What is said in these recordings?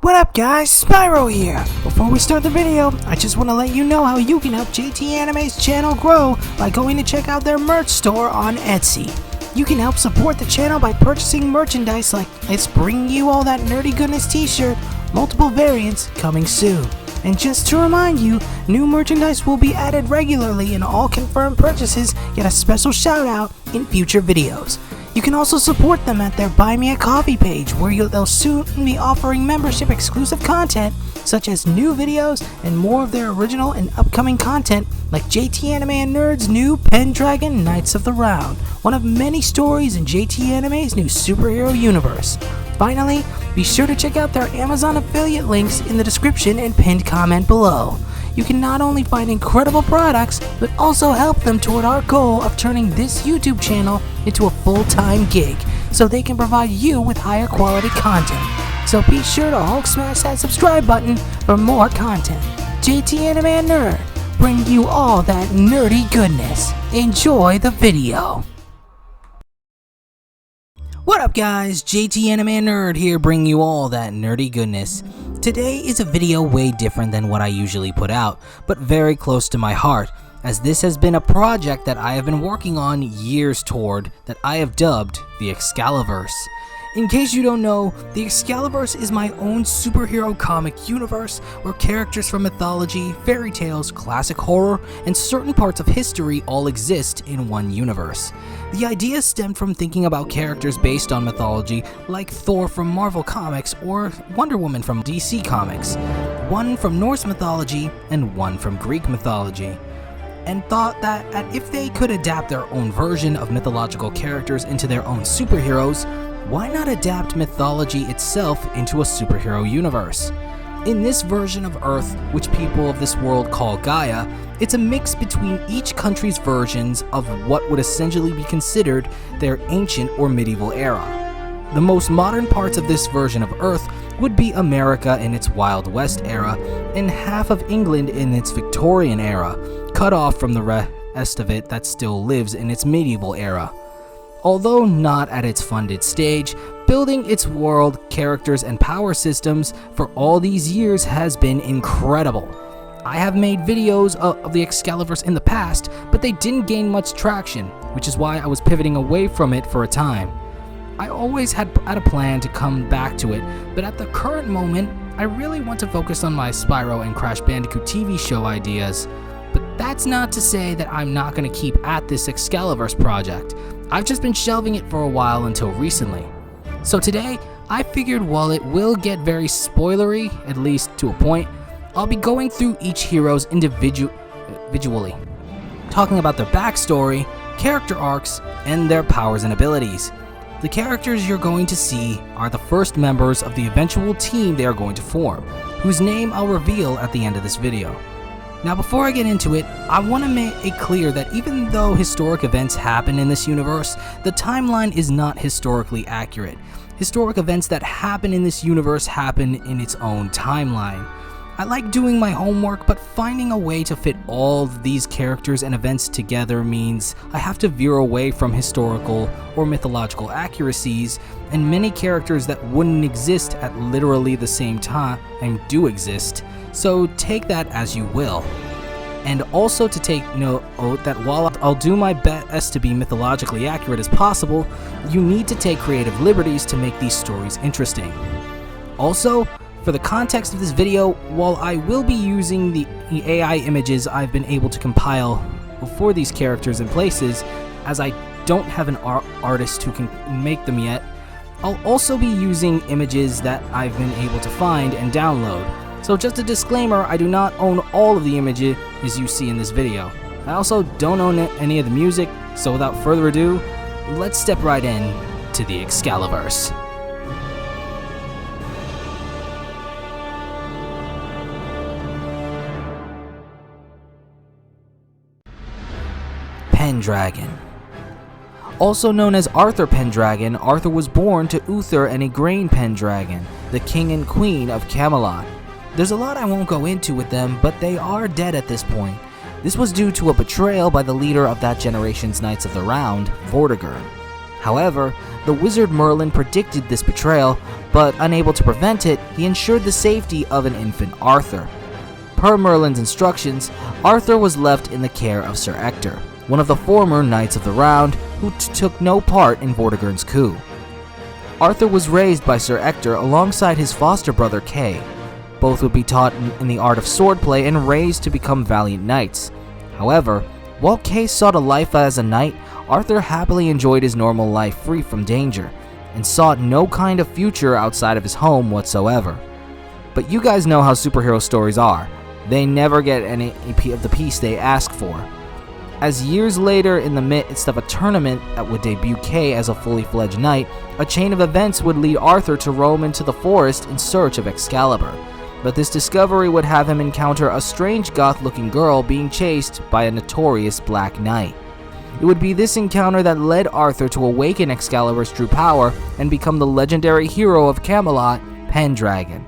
What up guys, Spyro here! Before we start the video, I just want to let you know how you can help JT Anime's channel grow by going to check out their merch store on Etsy. You can help support the channel by purchasing merchandise like It's Bringing You All That Nerdy Goodness t-shirt, multiple variants coming soon. And just to remind you, new merchandise will be added regularly and all confirmed purchases get a special shout out in future videos. You can also support them at their Buy Me a Coffee page where they'll soon be offering membership exclusive content such as new videos and more of their original and upcoming content like JT Anime and Nerd's new PenDragon Knights of the Round, one of many stories in JT Anime's new superhero universe. Finally, be sure to check out their Amazon affiliate links in the description and pinned comment below. You can not only find incredible products, but also help them toward our goal of turning this YouTube channel into a full-time gig, so they can provide you with higher quality content. So be sure to Hulk smash that subscribe button for more content. JT Anime and Nerd, bring you all that nerdy goodness. Enjoy the video. What up guys, JT Anime and Nerd here bringing you all that nerdy goodness. Today is a video way different than what I usually put out, but very close to my heart, as this has been a project that I have been working on years toward that I have dubbed the Excaliverse. In case you don't know, the Excaliverse is my own superhero comic universe where characters from mythology, fairy tales, classic horror, and certain parts of history all exist in one universe. The idea stemmed from thinking about characters based on mythology like Thor from Marvel Comics or Wonder Woman from DC Comics, one from Norse mythology and one from Greek mythology, and thought that if they could adapt their own version of mythological characters into their own superheroes, why not adapt mythology itself into a superhero universe? In this version of Earth, which people of this world call Gaia, it's a mix between each country's versions of what would essentially be considered their ancient or medieval era. The most modern parts of this version of Earth would be America in its Wild West era, and half of England in its Victorian era, cut off from the rest of it that still lives in its medieval era. Although not at its funded stage, building its world, characters, and power systems for all these years has been incredible. I have made videos of the Excaliverse in the past, but they didn't gain much traction, which is why I was pivoting away from it for a time. I always had a plan to come back to it, but at the current moment, I really want to focus on my Spyro and Crash Bandicoot TV show ideas. But that's not to say that I'm not going to keep at this Excaliverse project. I've just been shelving it for a while until recently. So today, I figured while it will get very spoilery, at least to a point, I'll be going through each hero's individually, talking about their backstory, character arcs, and their powers and abilities. The characters you're going to see are the first members of the eventual team they are going to form, whose name I'll reveal at the end of this video. Now before I get into it, I want to make it clear that even though historic events happen in this universe, the timeline is not historically accurate. Historic events that happen in this universe happen in its own timeline. I like doing my homework, but finding a way to fit all of these characters and events together means I have to veer away from historical or mythological accuracies, and many characters that wouldn't exist at literally the same time do exist. So take that as you will. And also to take note that while I'll do my best to be mythologically accurate as possible, you need to take creative liberties to make these stories interesting. Also, for the context of this video, while I will be using the AI images I've been able to compile for these characters and places, as I don't have an artist who can make them yet, I'll also be using images that I've been able to find and download. So just a disclaimer, I do not own all of the images you see in this video. I also don't own any of the music, so without further ado, let's step right in to the Excaliverse. PenDragon. Also known as Arthur Pendragon, Arthur was born to Uther and Igraine Pendragon, the king and queen of Camelot. There's a lot I won't go into with them, but they are dead at this point. This was due to a betrayal by the leader of that generation's Knights of the Round, Vortigern. However, the wizard Merlin predicted this betrayal, but unable to prevent it, he ensured the safety of an infant Arthur. Per Merlin's instructions, Arthur was left in the care of Sir Ector, one of the former Knights of the Round who took no part in Vortigern's coup. Arthur was raised by Sir Ector alongside his foster brother Kay. Both would be taught in the art of swordplay and raised to become valiant knights. However, while Kay sought a life as a knight, Arthur happily enjoyed his normal life free from danger, and sought no kind of future outside of his home whatsoever. But you guys know how superhero stories are. They never get any of the peace they ask for. As years later, in the midst of a tournament that would debut Kay as a fully fledged knight, a chain of events would lead Arthur to roam into the forest in search of Excalibur. But this discovery would have him encounter a strange goth-looking girl being chased by a notorious Black Knight. It would be this encounter that led Arthur to awaken Excalibur's true power and become the legendary hero of Camelot, PenDragon.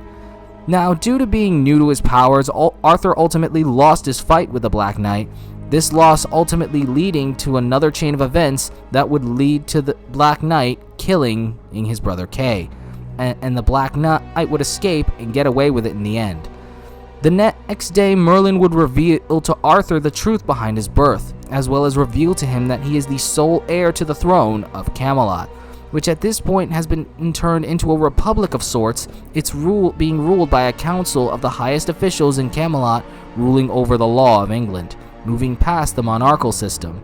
Now, due to being new to his powers, Arthur ultimately lost his fight with the Black Knight, this loss ultimately leading to another chain of events that would lead to the Black Knight killing his brother Kay, and the Black Knight would escape and get away with it in the end. The next day, Merlin would reveal to Arthur the truth behind his birth, as well as reveal to him that he is the sole heir to the throne of Camelot, which at this point has been turned into a republic of sorts, being ruled by a council of the highest officials in Camelot ruling over the law of England, moving past the monarchical system.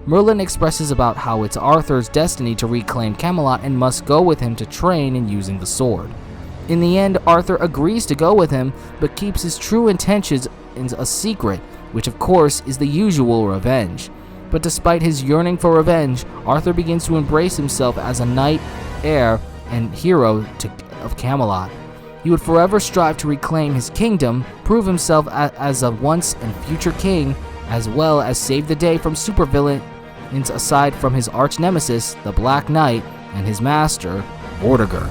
Merlin expresses about how it's Arthur's destiny to reclaim Camelot and must go with him to train in using the sword. In the end, Arthur agrees to go with him, but keeps his true intentions a secret, which of course is the usual revenge. But despite his yearning for revenge, Arthur begins to embrace himself as a knight, heir, and hero of Camelot. He would forever strive to reclaim his kingdom, prove himself as a once and future king, as well as save the day from supervillains aside from his arch nemesis, the Black Knight, and his master, Vortigern.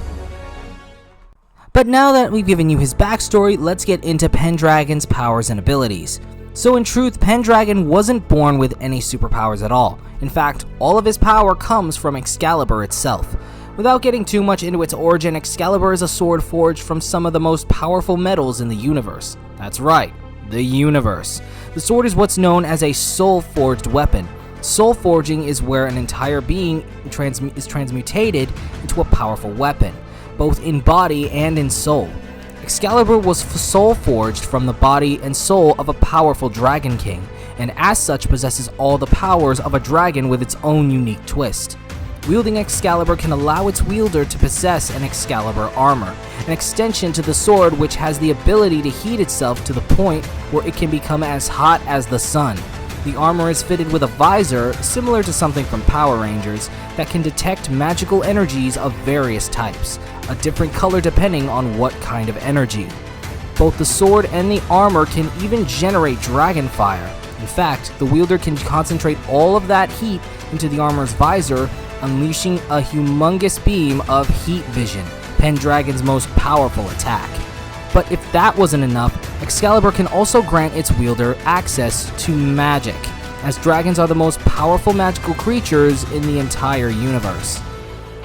But now that we've given you his backstory, let's get into PenDragon's powers and abilities. So in truth, PenDragon wasn't born with any superpowers at all. In fact, all of his power comes from Excalibur itself. Without getting too much into its origin, Excalibur is a sword forged from some of the most powerful metals in the universe. That's right, the universe. The sword is what's known as a soul-forged weapon. Soul forging is where an entire being is transmutated into a powerful weapon, both in body and in soul. Excalibur was soul forged from the body and soul of a powerful dragon king, and as such possesses all the powers of a dragon with its own unique twist. Wielding Excalibur can allow its wielder to possess an Excalibur armor, an extension to the sword which has the ability to heat itself to the point where it can become as hot as the sun. The armor is fitted with a visor, similar to something from Power Rangers, that can detect magical energies of various types, a different color depending on what kind of energy. Both the sword and the armor can even generate dragon fire. In fact, the wielder can concentrate all of that heat into the armor's visor, unleashing a humongous beam of heat vision, PenDragon's most powerful attack. But if that wasn't enough, Excalibur can also grant its wielder access to magic, as dragons are the most powerful magical creatures in the entire universe.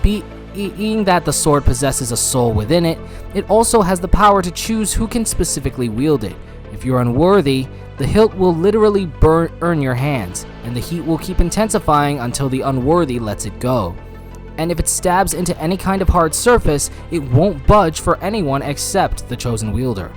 Being that the sword possesses a soul within it, it also has the power to choose who can specifically wield it. If you're unworthy, the hilt will literally burn your hands, and the heat will keep intensifying until the unworthy lets it go. And if it stabs into any kind of hard surface, it won't budge for anyone except the chosen wielder.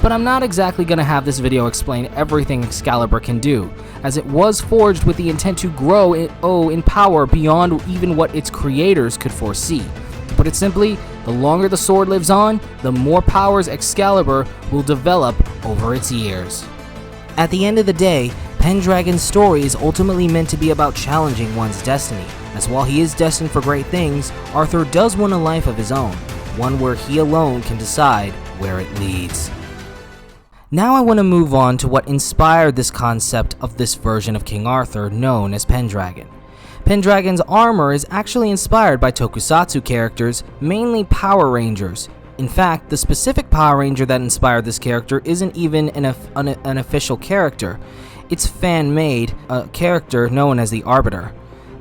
But I'm not exactly going to have this video explain everything Excalibur can do, as it was forged with the intent to grow in power beyond even what its creators could foresee. To put it simply, the longer the sword lives on, the more powers Excalibur will develop over its years. At the end of the day, PenDragon's story is ultimately meant to be about challenging one's destiny, as while he is destined for great things, Arthur does want a life of his own, one where he alone can decide where it leads. Now I want to move on to what inspired this concept of this version of King Arthur known as PenDragon. PenDragon's armor is actually inspired by tokusatsu characters, mainly Power Rangers. In fact, the specific Power Ranger that inspired this character isn't even an official character. It's fan-made, a character known as the Arbiter.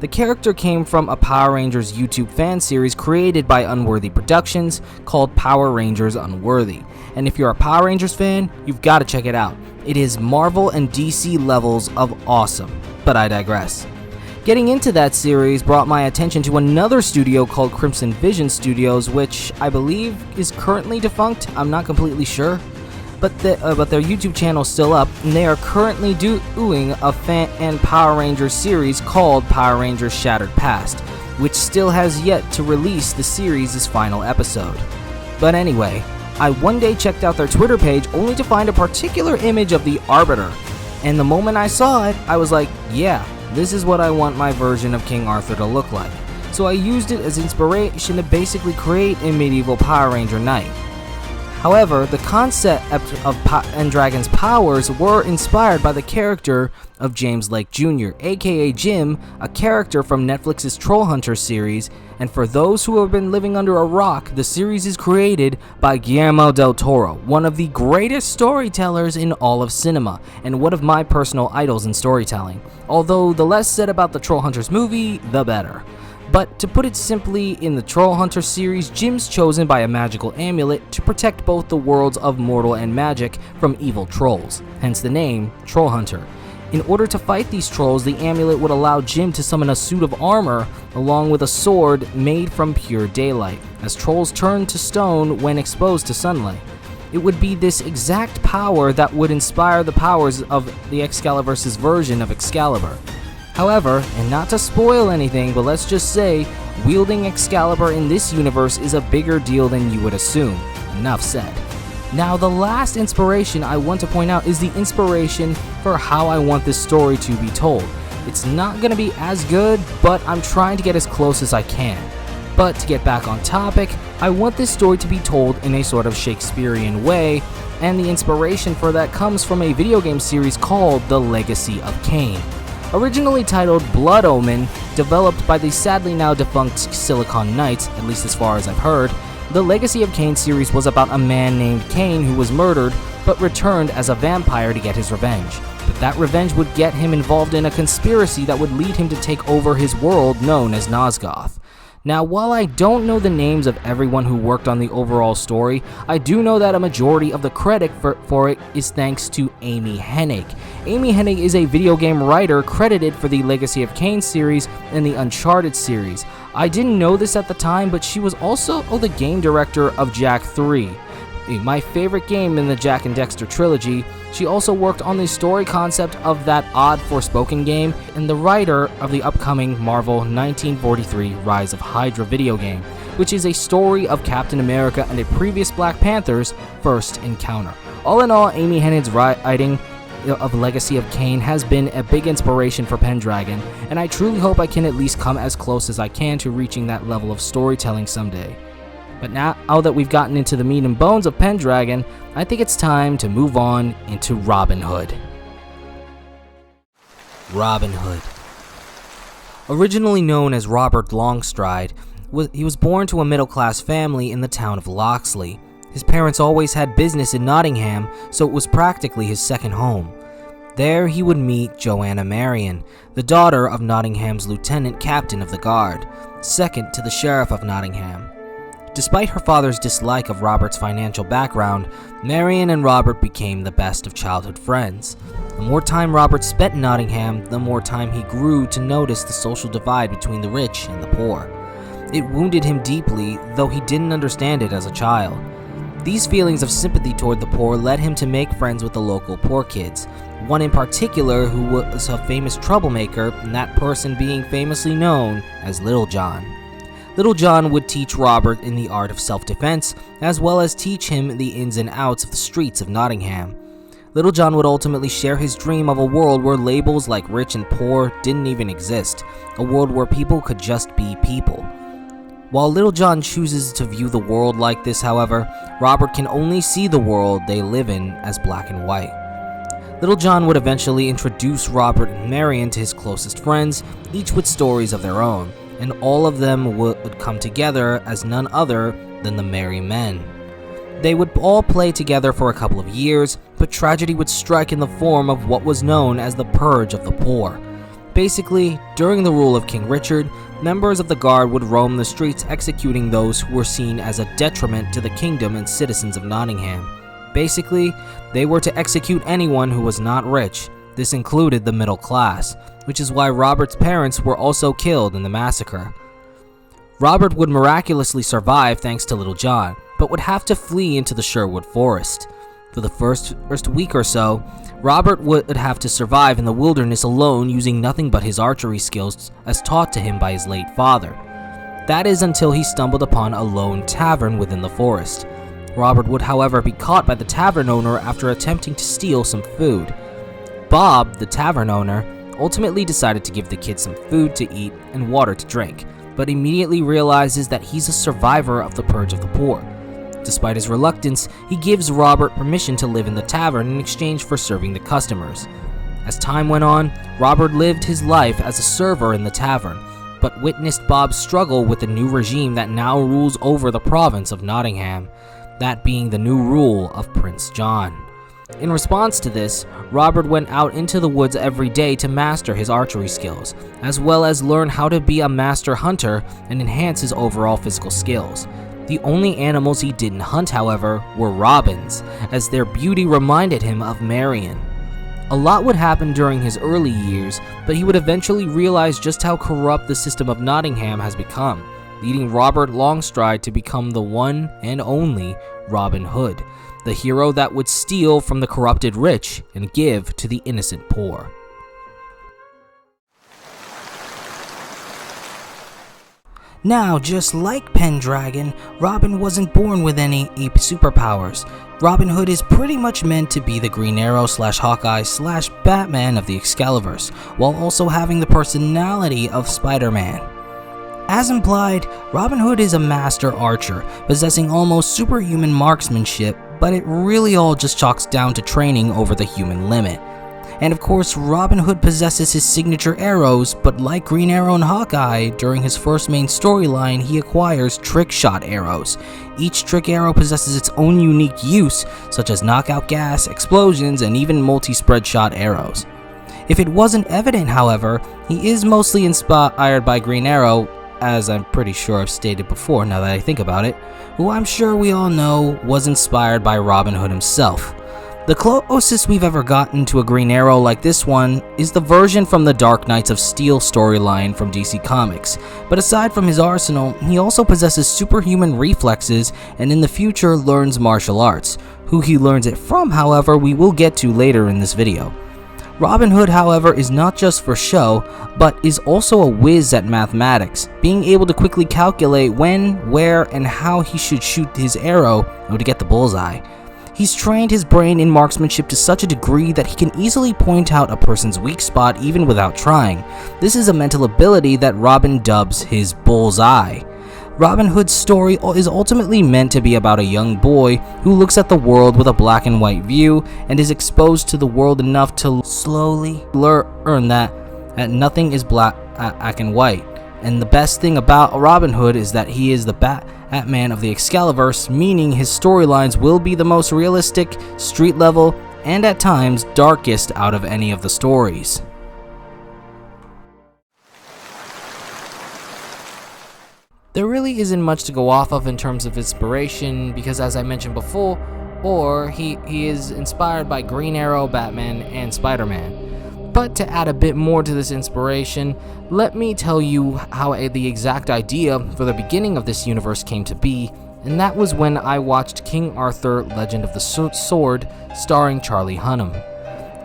The character came from a Power Rangers YouTube fan series created by Unworthy Productions called Power Rangers Unworthy. And if you're a Power Rangers fan, you've got to check it out. It is Marvel and DC levels of awesome, but I digress. Getting into that series brought my attention to another studio called Crimson Vision Studios, which I believe is currently defunct. I'm not completely sure, but their YouTube channel is still up, and they are currently doing a fan and Power Rangers series called Power Rangers Shattered Past, which still has yet to release the series' final episode. But anyway, I one day checked out their Twitter page only to find a particular image of the Arbiter, and the moment I saw it, I was like, yeah, this is what I want my version of King Arthur to look like. So I used it as inspiration to basically create a medieval Power Ranger knight. However, the concept of PenDragon's powers were inspired by the character of James Lake Jr., aka Jim, a character from Netflix's Troll Hunter series, and for those who have been living under a rock, the series is created by Guillermo del Toro, one of the greatest storytellers in all of cinema, and one of my personal idols in storytelling. Although the less said about the Troll Hunters movie, the better. But to put it simply, in the Troll Hunter series, Jim's chosen by a magical amulet to protect both the worlds of mortal and magic from evil trolls, hence the name Troll Hunter. In order to fight these trolls, the amulet would allow Jim to summon a suit of armor along with a sword made from pure daylight, as trolls turn to stone when exposed to sunlight. It would be this exact power that would inspire the powers of the Excaliverse's version of Excalibur. However, and not to spoil anything, but let's just say, wielding Excalibur in this universe is a bigger deal than you would assume. Enough said. Now, the last inspiration I want to point out is the inspiration for how I want this story to be told. It's not going to be as good, but I'm trying to get as close as I can. But to get back on topic, I want this story to be told in a sort of Shakespearean way, and the inspiration for that comes from a video game series called The Legacy of Kain. Originally titled Blood Omen, developed by the sadly now defunct Silicon Knights, at least as far as I've heard, the Legacy of Kain series was about a man named Kain who was murdered, but returned as a vampire to get his revenge. But that revenge would get him involved in a conspiracy that would lead him to take over his world known as Nosgoth. Now, while I don't know the names of everyone who worked on the overall story, I do know that a majority of the credit for it is thanks to Amy Hennig. Amy Hennig is a video game writer credited for the Legacy of Kain series and the Uncharted series. I didn't know this at the time, but she was also the game director of Jak 3, my favorite game in the Jak and Dexter trilogy. She also worked on the story concept of that odd Forspoken game and the writer of the upcoming Marvel 1943 Rise of Hydra video game, which is a story of Captain America and a previous Black Panther's first encounter. All in all, Amy Hennig's writing of Legacy of Kain has been a big inspiration for PenDragon, and I truly hope I can at least come as close as I can to reaching that level of storytelling someday. But now that we've gotten into the meat and bones of PenDragon, I think it's time to move on into Robin Hood. Robin Hood. Originally known as Robert Longstride, he was born to a middle-class family in the town of Loxley. His parents always had business in Nottingham, so it was practically his second home. There he would meet Joanna Marion, the daughter of Nottingham's Lieutenant Captain of the Guard, second to the Sheriff of Nottingham. Despite her father's dislike of Robert's financial background, Marion and Robert became the best of childhood friends. The more time Robert spent in Nottingham, the more time he grew to notice the social divide between the rich and the poor. It wounded him deeply, though he didn't understand it as a child. These feelings of sympathy toward the poor led him to make friends with the local poor kids, one in particular who was a famous troublemaker, and that person being famously known as Little John. Little John would teach Robert in the art of self-defense, as well as teach him the ins and outs of the streets of Nottingham. Little John would ultimately share his dream of a world where labels like rich and poor didn't even exist, a world where people could just be people. While Little John chooses to view the world like this, however, Robert can only see the world they live in as black and white. Little John would eventually introduce Robert and Marion to his closest friends, each with stories of their own, and all of them would come together as none other than the Merry Men. They would all play together for a couple of years, but tragedy would strike in the form of what was known as the Purge of the Poor. Basically, during the rule of King Richard, members of the guard would roam the streets executing those who were seen as a detriment to the kingdom and citizens of Nottingham. Basically, they were to execute anyone who was not rich. This included the middle class, which is why Robert's parents were also killed in the massacre. Robert would miraculously survive thanks to Little John, but would have to flee into the Sherwood Forest. For the first week or so, Robert would have to survive in the wilderness alone using nothing but his archery skills as taught to him by his late father. That is until he stumbled upon a lone tavern within the forest. Robert would, however, be caught by the tavern owner after attempting to steal some food. Bob, the tavern owner, ultimately decided to give the kid some food to eat and water to drink, but immediately realizes that he's a survivor of the Purge of the Poor. Despite his reluctance, he gives Robert permission to live in the tavern in exchange for serving the customers. As time went on, Robert lived his life as a server in the tavern, but witnessed Bob's struggle with the new regime that now rules over the province of Nottingham, that being the new rule of Prince John. In response to this, Robert went out into the woods every day to master his archery skills, as well as learn how to be a master hunter and enhance his overall physical skills. The only animals he didn't hunt, however, were robins, as their beauty reminded him of Marion. A lot would happen during his early years, but he would eventually realize just how corrupt the system of Nottingham has become, leading Robert Longstride to become the one and only Robin Hood, the hero that would steal from the corrupted rich and give to the innocent poor. Now, just like PenDragon, Robin wasn't born with any superpowers. Robin Hood is pretty much meant to be the Green Arrow / Hawkeye / Batman of the Excaliverse, while also having the personality of Spider-Man. As implied, Robin Hood is a master archer, possessing almost superhuman marksmanship, but it really all just chalks down to training over the human limit. And of course, Robin Hood possesses his signature arrows, but like Green Arrow and Hawkeye, during his first main storyline, he acquires trick shot arrows. Each trick arrow possesses its own unique use, such as knockout gas, explosions, and even multi-spread shot arrows. If it wasn't evident, however, he is mostly inspired by Green Arrow, as I'm pretty sure I've stated before now that I think about it, who I'm sure we all know was inspired by Robin Hood himself. The closest we've ever gotten to a Green Arrow like this one is the version from the Dark Knights of Steel storyline from DC Comics, but aside from his arsenal, he also possesses superhuman reflexes and in the future learns martial arts. Who he learns it from, however, we will get to later in this video. Robin Hood, however, is not just for show, but is also a whiz at mathematics, being able to quickly calculate when, where, and how he should shoot his arrow to get the bullseye. He's trained his brain in marksmanship to such a degree that he can easily point out a person's weak spot even without trying. This is a mental ability that Robin dubs his bullseye. Robin Hood's story is ultimately meant to be about a young boy who looks at the world with a black and white view and is exposed to the world enough to slowly learn that nothing is black and white. And the best thing about Robin Hood is that he is the Batman of the Excaliverse, meaning his storylines will be the most realistic, street level, and at times darkest out of any of the stories. There really isn't much to go off of in terms of inspiration because, as I mentioned before, he is inspired by Green Arrow, Batman, and Spider-Man. But to add a bit more to this inspiration, let me tell you how the exact idea for the beginning of this universe came to be, and that was when I watched King Arthur: Legend of the Sword starring Charlie Hunnam.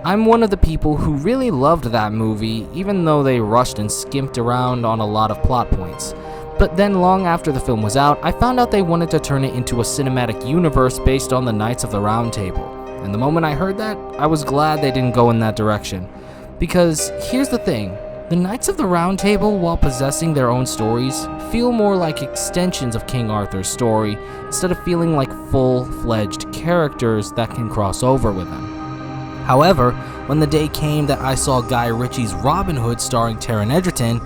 I'm one of the people who really loved that movie, even though they rushed and skimped around on a lot of plot points. But then long after the film was out, I found out they wanted to turn it into a cinematic universe based on the Knights of the Round Table. And the moment I heard that, I was glad they didn't go in that direction. Because here's the thing, the Knights of the Round Table, while possessing their own stories, feel more like extensions of King Arthur's story, instead of feeling like full-fledged characters that can cross over with them. However, when the day came that I saw Guy Ritchie's Robin Hood starring Taron Egerton,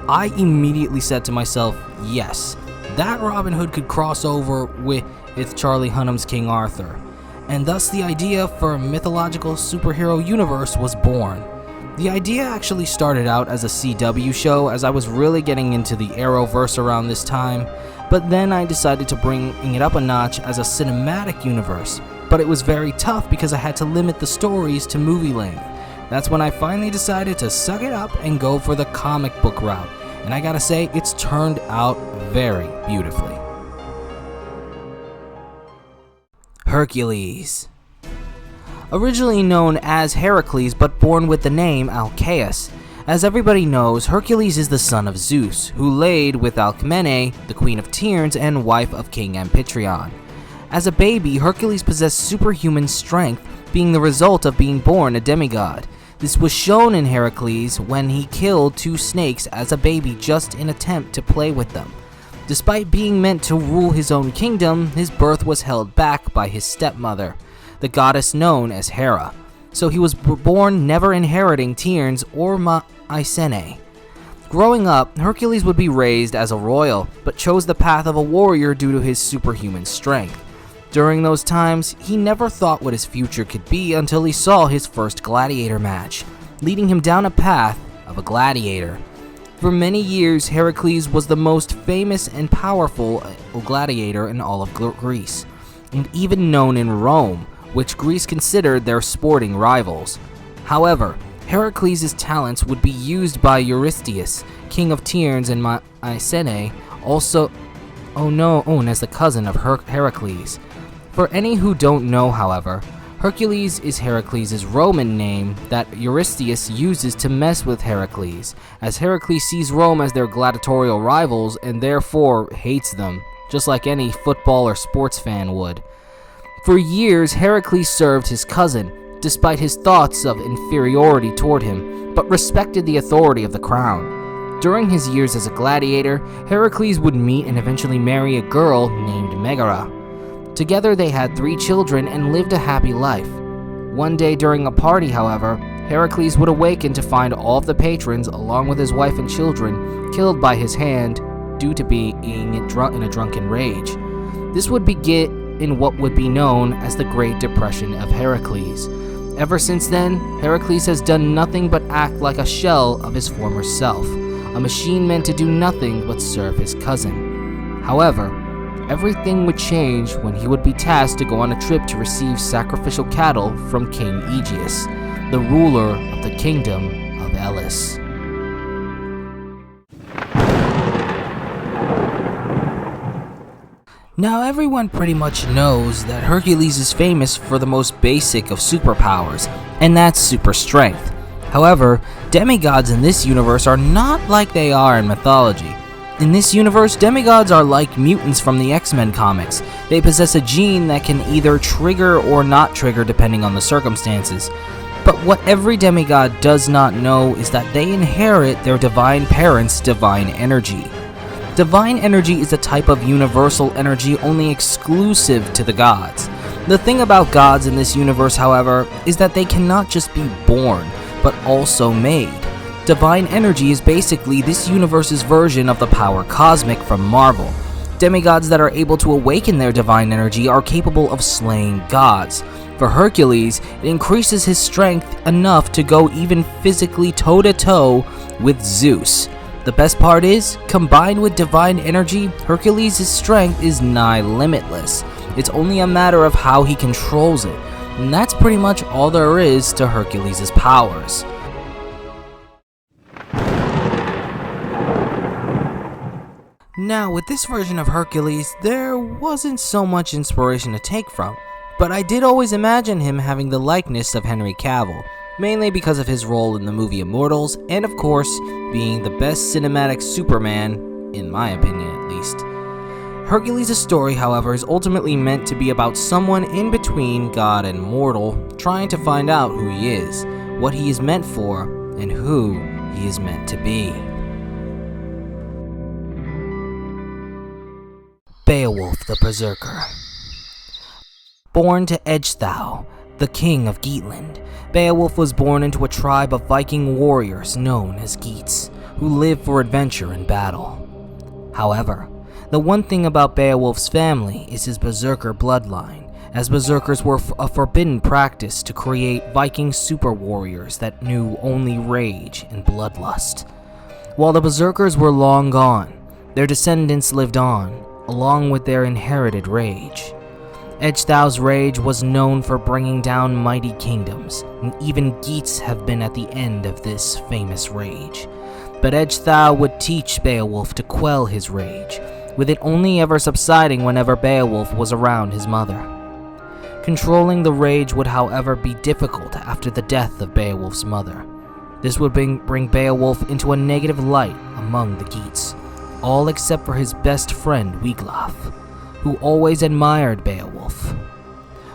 I immediately said to myself, yes, that Robin Hood could cross over with Charlie Hunnam's King Arthur. And thus the idea for a mythological superhero universe was born. The idea actually started out as a CW show, as I was really getting into the Arrowverse around this time, but then I decided to bring it up a notch as a cinematic universe, but it was very tough because I had to limit the stories to movie length. That's when I finally decided to suck it up and go for the comic book route, and I gotta say, it's turned out very beautifully. Hercules. Originally known as Heracles, but born with the name Alcaeus. As everybody knows, Hercules is the son of Zeus, who laid with Alcmene, the queen of Tiryns and wife of King Amphitryon. As a baby, Hercules possessed superhuman strength, being the result of being born a demigod. This was shown in Heracles when he killed 2 snakes as a baby just in attempt to play with them. Despite being meant to rule his own kingdom, his birth was held back by his stepmother, the goddess known as Hera. So he was born never inheriting Tiryns or Mycenae. Growing up, Hercules would be raised as a royal, but chose the path of a warrior due to his superhuman strength. During those times, he never thought what his future could be until he saw his first gladiator match, leading him down a path of a gladiator. For many years, Heracles was the most famous and powerful gladiator in all of Greece, and even known in Rome, which Greece considered their sporting rivals. However, Heracles' talents would be used by Eurystheus, king of Tiryns and Mycenae, also known as the cousin of Heracles. For any who don't know, however, Hercules is Heracles' Roman name that Eurystheus uses to mess with Heracles, as Heracles sees Rome as their gladiatorial rivals and therefore hates them, just like any football or sports fan would. For years, Heracles served his cousin, despite his thoughts of inferiority toward him, but respected the authority of the crown. During his years as a gladiator, Heracles would meet and eventually marry a girl named Megara. Together they had 3 children and lived a happy life. One day during a party, however, Heracles would awaken to find all of the patrons, along with his wife and children, killed by his hand due to being in a drunken rage. This would begin in what would be known as the Great Depression of Heracles. Ever since then, Heracles has done nothing but act like a shell of his former self, a machine meant to do nothing but serve his cousin. However, everything would change when he would be tasked to go on a trip to receive sacrificial cattle from King Aegeus, the ruler of the kingdom of Elis. Now everyone pretty much knows that Hercules is famous for the most basic of superpowers, and that's super strength. However, demigods in this universe are not like they are in mythology. In this universe, demigods are like mutants from the X-Men comics. They possess a gene that can either trigger or not trigger depending on the circumstances. But what every demigod does not know is that they inherit their divine parents' divine energy. Divine energy is a type of universal energy only exclusive to the gods. The thing about gods in this universe, however, is that they cannot just be born, but also made. Divine energy is basically this universe's version of the power cosmic from Marvel. Demigods that are able to awaken their divine energy are capable of slaying gods. For Hercules, it increases his strength enough to go even physically toe-to-toe with Zeus. The best part is, combined with divine energy, Hercules' strength is nigh limitless. It's only a matter of how he controls it, and that's pretty much all there is to Hercules' powers. Now, with this version of Hercules, there wasn't so much inspiration to take from, but I did always imagine him having the likeness of Henry Cavill, mainly because of his role in the movie Immortals, and of course, being the best cinematic Superman, in my opinion at least. Hercules' story, however, is ultimately meant to be about someone in between God and mortal, trying to find out who he is, what he is meant for, and who he is meant to be. Beowulf the Berserker. Born to Ecgtheow, the king of Geatland, Beowulf was born into a tribe of Viking warriors known as Geats, who lived for adventure and battle. However, the one thing about Beowulf's family is his Berserker bloodline, as berserkers were a forbidden practice to create Viking super warriors that knew only rage and bloodlust. While the berserkers were long gone, their descendants lived on, along with their inherited rage. Ecgtheow's rage was known for bringing down mighty kingdoms, and even Geats have been at the end of this famous rage. But Ecgtheow would teach Beowulf to quell his rage, with it only ever subsiding whenever Beowulf was around his mother. Controlling the rage would, however, be difficult after the death of Beowulf's mother. This would bring Beowulf into a negative light among the Geats, all except for his best friend Wiglaf, who always admired Beowulf.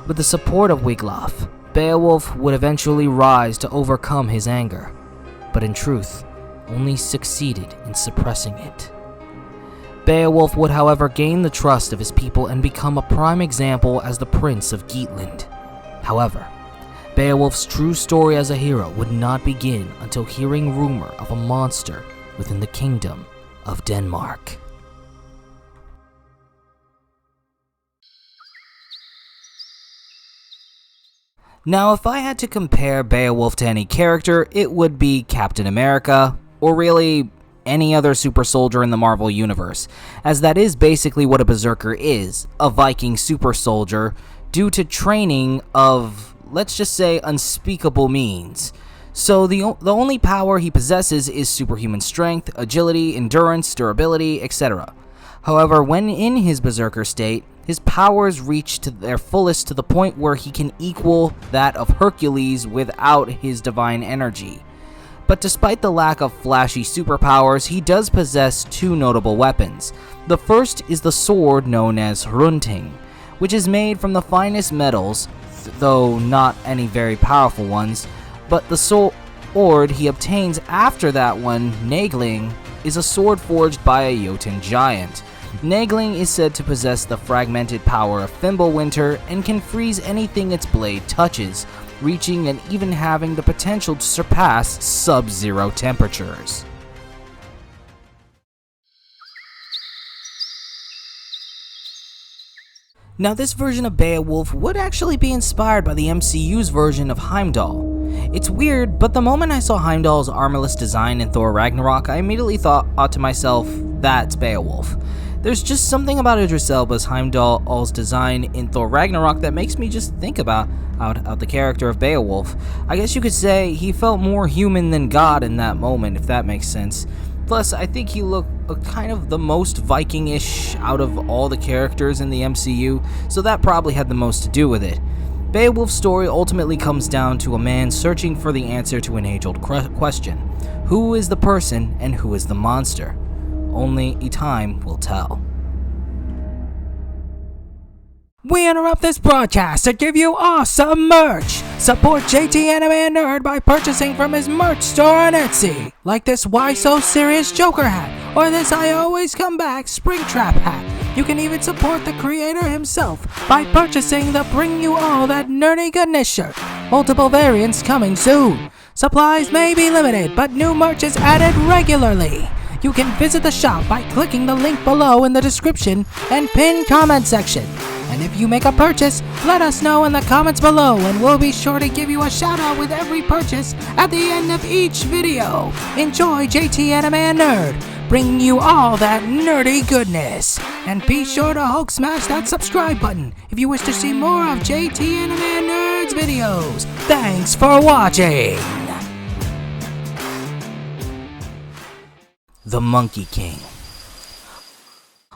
With the support of Wiglaf, Beowulf would eventually rise to overcome his anger, but in truth, only succeeded in suppressing it. Beowulf would, however, gain the trust of his people and become a prime example as the Prince of Geatland. However, Beowulf's true story as a hero would not begin until hearing rumor of a monster within the kingdom of Denmark. Now, if I had to compare Beowulf to any character, it would be Captain America, or really any other super soldier in the Marvel Universe, as that is basically what a berserker is, a Viking super soldier, due to training of, let's just say, unspeakable means. So the only power he possesses is superhuman strength, agility, endurance, durability, etc. However, when in his berserker state, his powers reach to their fullest to the point where he can equal that of Hercules without his divine energy. But despite the lack of flashy superpowers, he does possess two notable weapons. The first is the sword known as Hrunting, which is made from the finest metals, though not any very powerful ones, but the sword he obtains after that one, Nagling, is a sword forged by a Jotun giant. Nagling is said to possess the fragmented power of Fimbulwinter and can freeze anything its blade touches, reaching and even having the potential to surpass sub-zero temperatures. Now, this version of Beowulf would actually be inspired by the MCU's version of Heimdall. It's weird, but the moment I saw Heimdall's armorless design in Thor Ragnarok, I immediately thought to myself, that's Beowulf. There's just something about Idris Elba's Heimdall's design in Thor Ragnarok that makes me just think about the character of Beowulf. I guess you could say he felt more human than God in that moment, if that makes sense. Plus, I think he looked kind of the most Viking-ish out of all the characters in the MCU, so that probably had the most to do with it. Beowulf's story ultimately comes down to a man searching for the answer to an age-old question. Who is the person and who is the monster? Only time will tell. We interrupt this broadcast to give you awesome merch! Support JT Anime Nerd by purchasing from his merch store on Etsy, like this Why So Serious Joker hat, or this I Always Come Back Springtrap hat. You can even support the creator himself by purchasing the Bring You All That Nerdy Goodness shirt. Multiple variants coming soon. Supplies may be limited, but new merch is added regularly. You can visit the shop by clicking the link below in the description and pinned comment section. And if you make a purchase, let us know in the comments below and we'll be sure to give you a shout out with every purchase at the end of each video. Enjoy JT Anime Nerd, bringing you all that nerdy goodness. And be sure to Hulk smash that subscribe button if you wish to see more of JT Anime Nerd's videos. Thanks for watching! The Monkey King.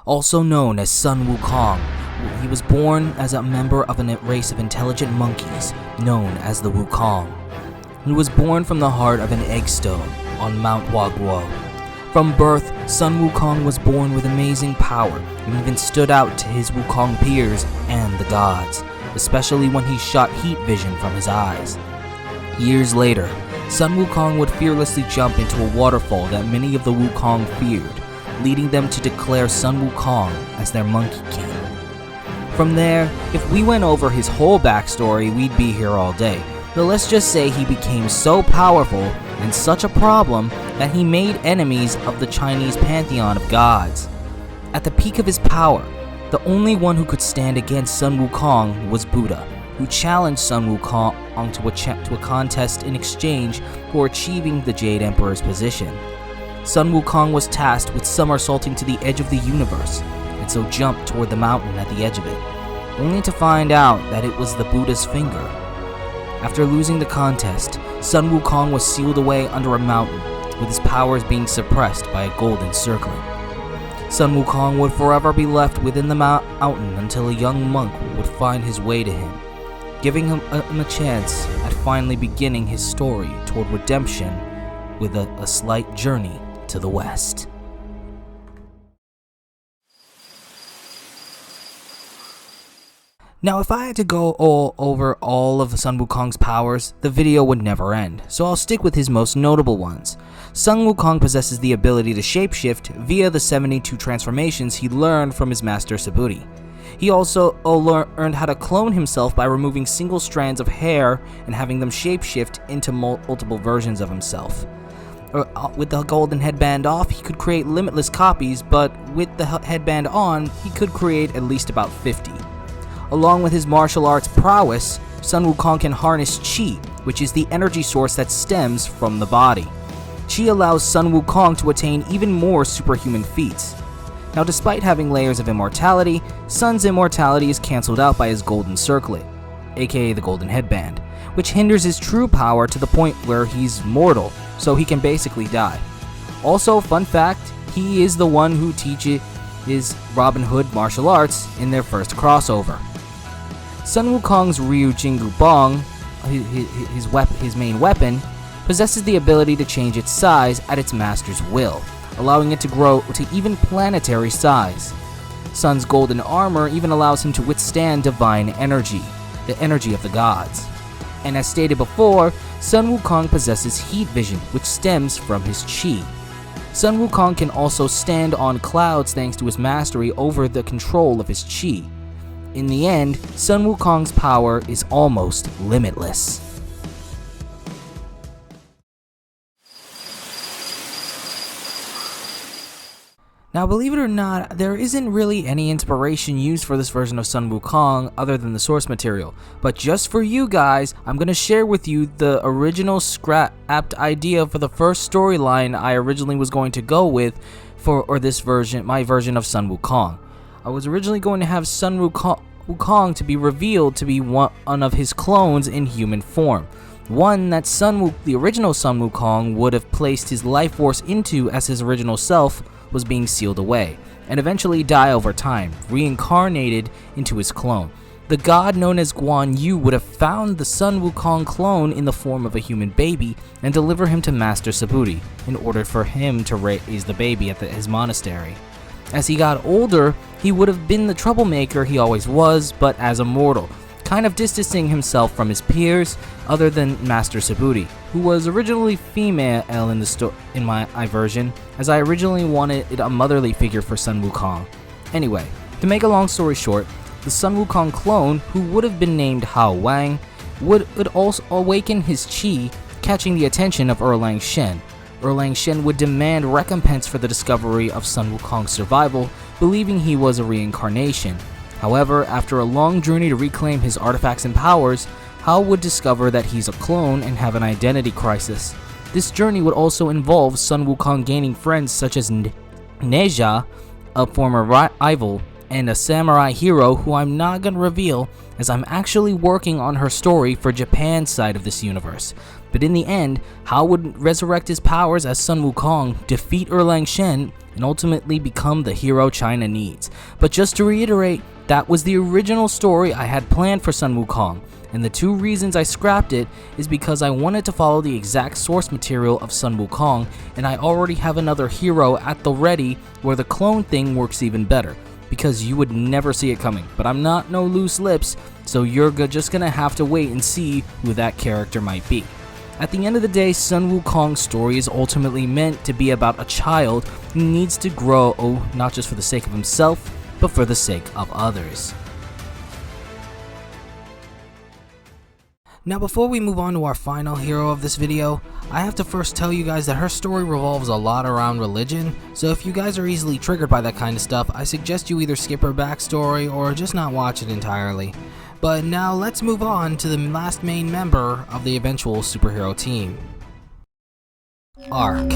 Also known as Sun Wukong, he was born as a member of a race of intelligent monkeys known as the Wukong. He was born from the heart of an eggstone on Mount Huaguo. From birth, Sun Wukong was born with amazing power and even stood out to his Wukong peers and the gods, especially when he shot heat vision from his eyes. Years later, Sun Wukong would fearlessly jump into a waterfall that many of the Wukong feared, leading them to declare Sun Wukong as their Monkey King. From there, if we went over his whole backstory, we'd be here all day. But let's just say he became so powerful and such a problem that he made enemies of the Chinese pantheon of gods. At the peak of his power, The only one who could stand against Sun Wukong was Buddha, who challenged Sun Wukong to a contest in exchange for achieving the Jade Emperor's position. Sun Wukong was tasked with somersaulting to the edge of the universe, and so jumped toward the mountain at the edge of it, only to find out that it was the Buddha's finger. After losing the contest, Sun Wukong was sealed away under a mountain, with his powers being suppressed by a golden circlet. Sun Wukong would forever be left within the mountain until a young monk would find his way to him, giving him a chance at finally beginning his story toward redemption with a slight journey to the west. Now, if I had to go over all of Sun Wukong's powers, the video would never end, so I'll stick with his most notable ones. Sun Wukong possesses the ability to shapeshift via the 72 transformations he learned from his master Subhuti. He also learned how to clone himself by removing single strands of hair and having them shapeshift into multiple versions of himself. With the golden headband off, he could create limitless copies, but with the headband on, he could create at least about 50. Along with his martial arts prowess, Sun Wukong can harness Qi, which is the energy source that stems from the body. Qi allows Sun Wukong to attain even more superhuman feats. Now, despite having layers of immortality, Sun's immortality is cancelled out by his golden circlet, aka the golden headband, which hinders his true power to the point where he's mortal, so he can basically die. Also, fun fact, he is the one who teaches Robin Hood martial arts in their first crossover. Sun Wukong's Ryu Jingu Bong, his main weapon, possesses the ability to change its size at its master's will, allowing it to grow to even planetary size. Sun's golden armor even allows him to withstand divine energy, the energy of the gods. And as stated before, Sun Wukong possesses heat vision, which stems from his Qi. Sun Wukong can also stand on clouds thanks to his mastery over the control of his Qi. In the end, Sun Wukong's power is almost limitless. Now, believe it or not, there isn't really any inspiration used for this version of Sun Wukong other than the source material, but just for you guys, I'm going to share with you the original scrapped idea for the first storyline I originally was going to go with for this version, my version of Sun Wukong. I was originally going to have Sun Wukong to be revealed to be one of his clones in human form, one that the original Sun Wukong would have placed his life force into as his original self was being sealed away, and eventually die over time, reincarnated into his clone. The god known as Guan Yu would have found the Sun Wukong clone in the form of a human baby and deliver him to Master Subhuti in order for him to raise the baby at his monastery. As he got older, he would have been the troublemaker he always was, but as a mortal, kind of distancing himself from his peers other than Master Subhuti, who was originally female in my version, as I originally wanted a motherly figure for Sun Wukong. Anyway, to make a long story short, the Sun Wukong clone, who would have been named Hao Wang, would also awaken his Qi, catching the attention of Erlang Shen. Erlang Shen would demand recompense for the discovery of Sun Wukong's survival, believing he was a reincarnation. However, after a long journey to reclaim his artifacts and powers, Hao would discover that he's a clone and have an identity crisis. This journey would also involve Sun Wukong gaining friends such as Neja, a former rival, and a samurai hero who I'm not gonna reveal, as I'm actually working on her story for Japan's side of this universe. But in the end, Hao would resurrect his powers as Sun Wukong, defeat Erlang Shen, and ultimately become the hero China needs. But just to reiterate, that was the original story I had planned for Sun Wukong, and the two reasons I scrapped it is because I wanted to follow the exact source material of Sun Wukong, and I already have another hero at the ready where the clone thing works even better, because you would never see it coming. But I'm not no loose lips, so you're just gonna have to wait and see who that character might be. At the end of the day, Sun Wukong's story is ultimately meant to be about a child who needs to grow, not just for the sake of himself, but for the sake of others. Now before we move on to our final hero of this video, I have to first tell you guys that her story revolves a lot around religion, so if you guys are easily triggered by that kind of stuff, I suggest you either skip her backstory or just not watch it entirely. But now let's move on to the last main member of the eventual superhero team. Arc.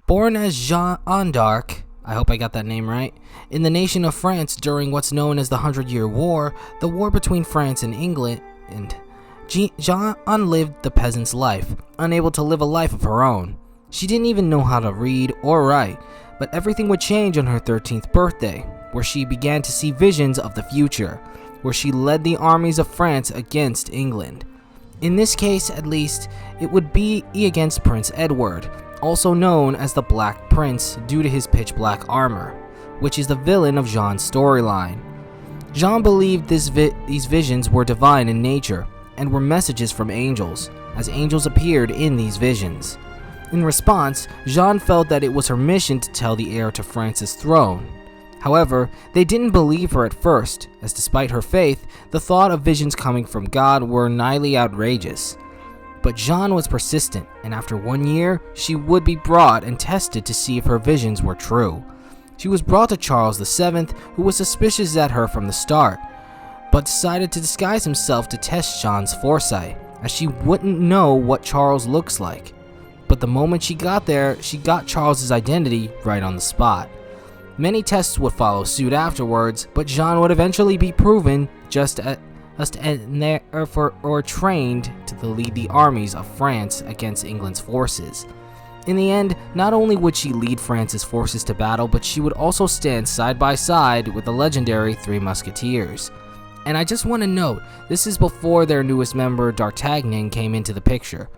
Born as Joan d'Arc, I hope I got that name right, in the nation of France during what's known as the 100-Year War, the war between France and England, Joan lived the peasant's life, unable to live a life of her own. She didn't even know how to read or write, but everything would change on her 13th birthday, where she began to see visions of the future, where she led the armies of France against England. In this case, at least, it would be against Prince Edward, also known as the Black Prince due to his pitch black armor, which is the villain of Jean's storyline. Jean believed these visions were divine in nature and were messages from angels, as angels appeared in these visions. In response, Jean felt that it was her mission to tell the heir to France's throne. However, they didn't believe her at first, as despite her faith, the thought of visions coming from God were nighly outrageous. But Jean was persistent, and after 1 year, she would be brought and tested to see if her visions were true. She was brought to Charles VII, who was suspicious at her from the start, but decided to disguise himself to test Jean's foresight, as she wouldn't know what Charles looks like. But the moment she got there, she got Charles's identity right on the spot. Many tests would follow suit afterwards, but Jean would eventually be proven trained to lead the armies of France against England's forces. In the end, not only would she lead France's forces to battle, but she would also stand side by side with the legendary Three Musketeers. And I just want to note, this is before their newest member, D'Artagnan, came into the picture.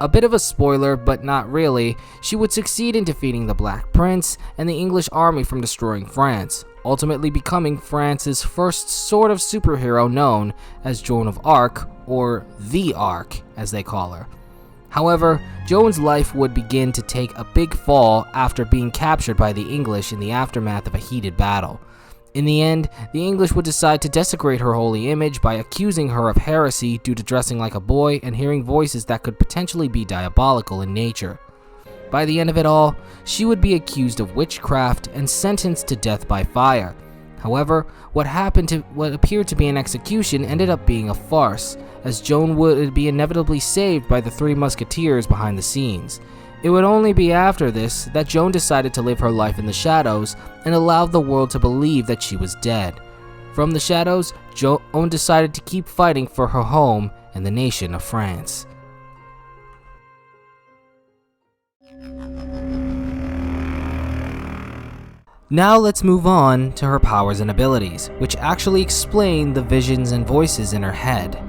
A bit of a spoiler, but not really, she would succeed in defeating the Black Prince and the English army from destroying France, ultimately becoming France's first sort of superhero known as Joan of Arc, or the Arc as they call her. However, Joan's life would begin to take a big fall after being captured by the English in the aftermath of a heated battle. In the end, the English would decide to desecrate her holy image by accusing her of heresy due to dressing like a boy and hearing voices that could potentially be diabolical in nature. By the end of it all, she would be accused of witchcraft and sentenced to death by fire. However, what appeared to be an execution ended up being a farce, as Joan would be inevitably saved by the Three Musketeers behind the scenes. It would only be after this that Joan decided to live her life in the shadows and allowed the world to believe that she was dead. From the shadows, Joan decided to keep fighting for her home and the nation of France. Now let's move on to her powers and abilities, which actually explain the visions and voices in her head.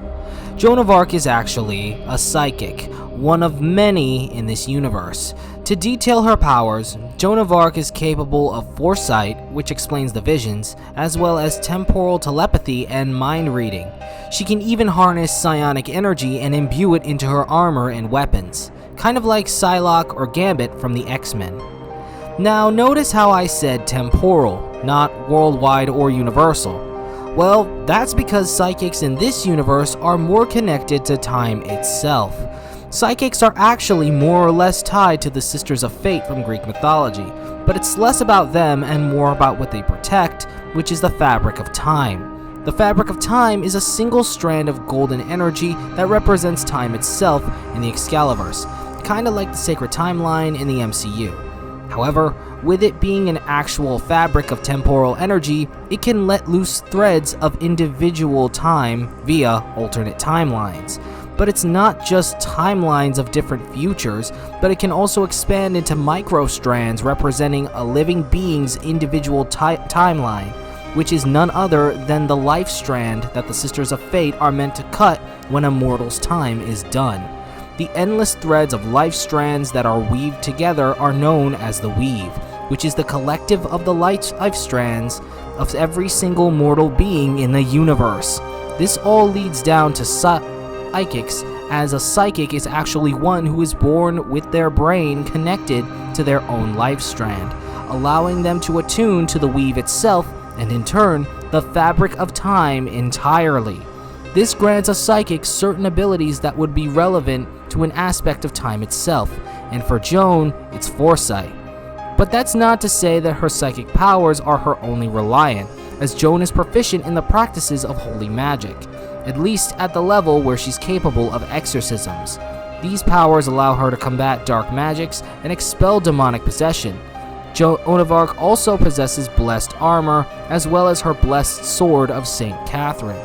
Joan of Arc is actually a psychic, one of many in this universe. To detail her powers, Joan of Arc is capable of foresight, which explains the visions, as well as temporal telepathy and mind reading. She can even harness psionic energy and imbue it into her armor and weapons, kind of like Psylocke or Gambit from the X-Men. Now notice how I said temporal, not worldwide or universal. Well, that's because psychics in this universe are more connected to time itself. Psychics are actually more or less tied to the Sisters of Fate from Greek mythology, but it's less about them and more about what they protect, which is the fabric of time. The fabric of time is a single strand of golden energy that represents time itself in the Excaliverse, kinda like the sacred timeline in the MCU. However, with it being an actual fabric of temporal energy, it can let loose threads of individual time via alternate timelines. But it's not just timelines of different futures, but it can also expand into micro-strands representing a living being's individual timeline, which is none other than the life strand that the Sisters of Fate are meant to cut when a mortal's time is done. The endless threads of life strands that are weaved together are known as the weave, which is the collective of the life strands of every single mortal being in the universe. This all leads down to psychics, as a psychic is actually one who is born with their brain connected to their own life strand, allowing them to attune to the weave itself and in turn the fabric of time entirely. This grants a psychic certain abilities that would be relevant to an aspect of time itself, and for Joan, it's foresight. But that's not to say that her psychic powers are her only reliant, as Joan is proficient in the practices of holy magic, at least at the level where she's capable of exorcisms. These powers allow her to combat dark magics and expel demonic possession. Joan of Arc also possesses blessed armor, as well as her blessed sword of Saint Catherine.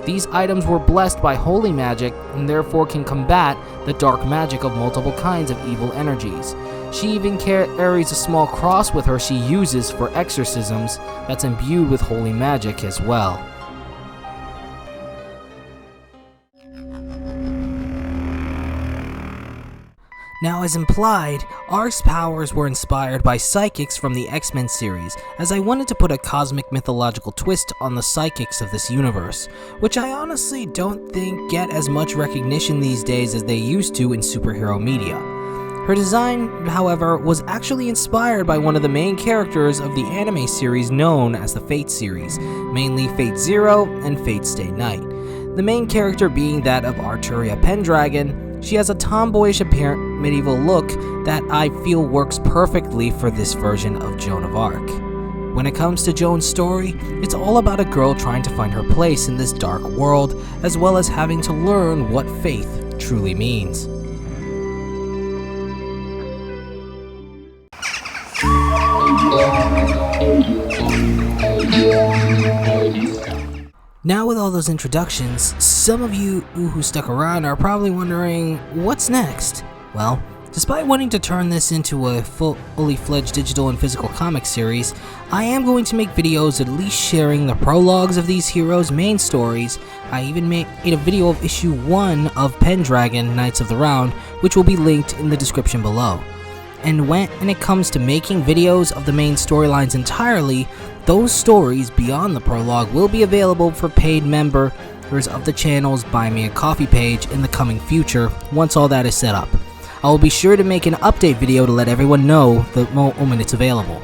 These items were blessed by holy magic and therefore can combat the dark magic of multiple kinds of evil energies. She even carries a small cross with her she uses for exorcisms that's imbued with holy magic as well. Now, as implied, Arc's powers were inspired by psychics from the X-Men series, as I wanted to put a cosmic mythological twist on the psychics of this universe, which I honestly don't think get as much recognition these days as they used to in superhero media. Her design, however, was actually inspired by one of the main characters of the anime series known as the Fate series, mainly Fate Zero and Fate Stay Night. The main character being that of Hercules Pen Dragon. She has a tomboyish apparent medieval look that I feel works perfectly for this version of Joan of Arc. When it comes to Joan's story, it's all about a girl trying to find her place in this dark world, as well as having to learn what faith truly means. Now, with all those introductions, some of you who stuck around are probably wondering, what's next? Well, despite wanting to turn this into a fully-fledged digital and physical comic series, I am going to make videos at least sharing the prologues of these heroes' main stories. I even made a video of issue 1 of PenDragon Knights of the Round, which will be linked in the description below. And when it comes to making videos of the main storylines entirely, those stories beyond the prologue will be available for paid members of the channel's Buy Me a Coffee page in the coming future once all that is set up. I will be sure to make an update video to let everyone know the moment it's available.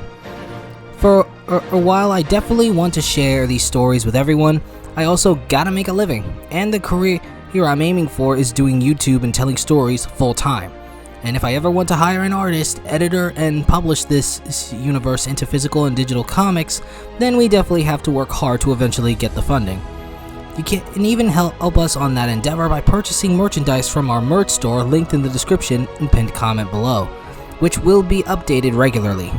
For a while, I definitely want to share these stories with everyone. I also gotta make a living, and the career I'm aiming for is doing YouTube and telling stories full time. And if I ever want to hire an artist, editor, and publish this universe into physical and digital comics, then we definitely have to work hard to eventually get the funding. You can even help us on that endeavor by purchasing merchandise from our merch store linked in the description and pinned comment below, which will be updated regularly.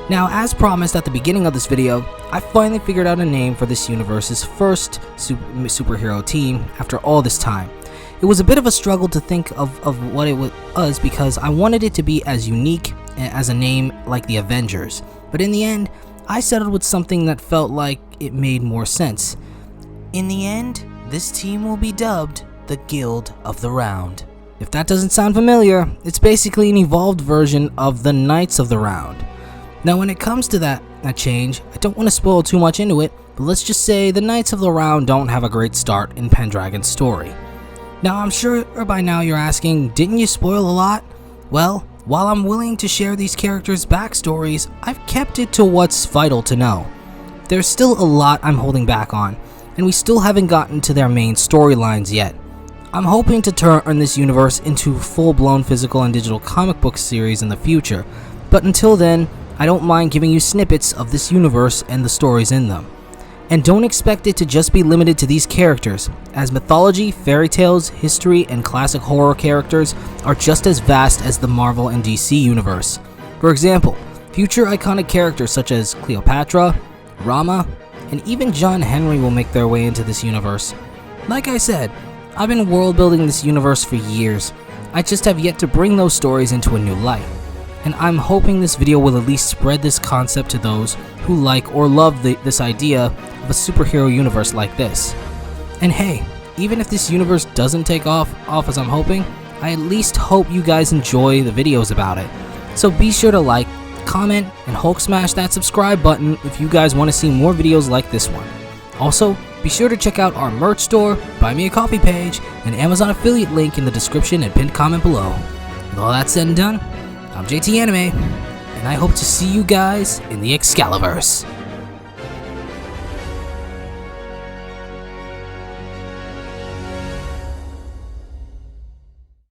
Now, as promised at the beginning of this video, I finally figured out a name for this universe's first superhero team after all this time. It was a bit of a struggle to think of what it was because I wanted it to be as unique as a name like the Avengers, but in the end, I settled with something that felt like it made more sense. In the end, this team will be dubbed the Guild of the Round. If that doesn't sound familiar, it's basically an evolved version of the Knights of the Round. Now, when it comes to that change, I don't want to spoil too much into it, but let's just say the Knights of the Round don't have a great start in PenDragon's story. Now, I'm sure by now you're asking, didn't you spoil a lot? Well, while I'm willing to share these characters' backstories, I've kept it to what's vital to know. There's still a lot I'm holding back on, and we still haven't gotten to their main storylines yet. I'm hoping to turn this universe into a full-blown physical and digital comic book series in the future, but until then, I don't mind giving you snippets of this universe and the stories in them. And don't expect it to just be limited to these characters, as mythology, fairy tales, history, and classic horror characters are just as vast as the Marvel and DC universe. For example, future iconic characters such as Cleopatra, Rama, and even John Henry will make their way into this universe. Like I said, I've been world building this universe for years. I just have yet to bring those stories into a new light. And I'm hoping this video will at least spread this concept to those who like or love this idea of a superhero universe like this. And hey, even if this universe doesn't take off as I'm hoping, I at least hope you guys enjoy the videos about it. So be sure to like, comment, and Hulk smash that subscribe button if you guys want to see more videos like this one. Also, be sure to check out our merch store, Buy Me a Coffee page, and Amazon affiliate link in the description and pinned comment below. With all that said and done, I'm JT Anime, and I hope to see you guys in the Excaliverse.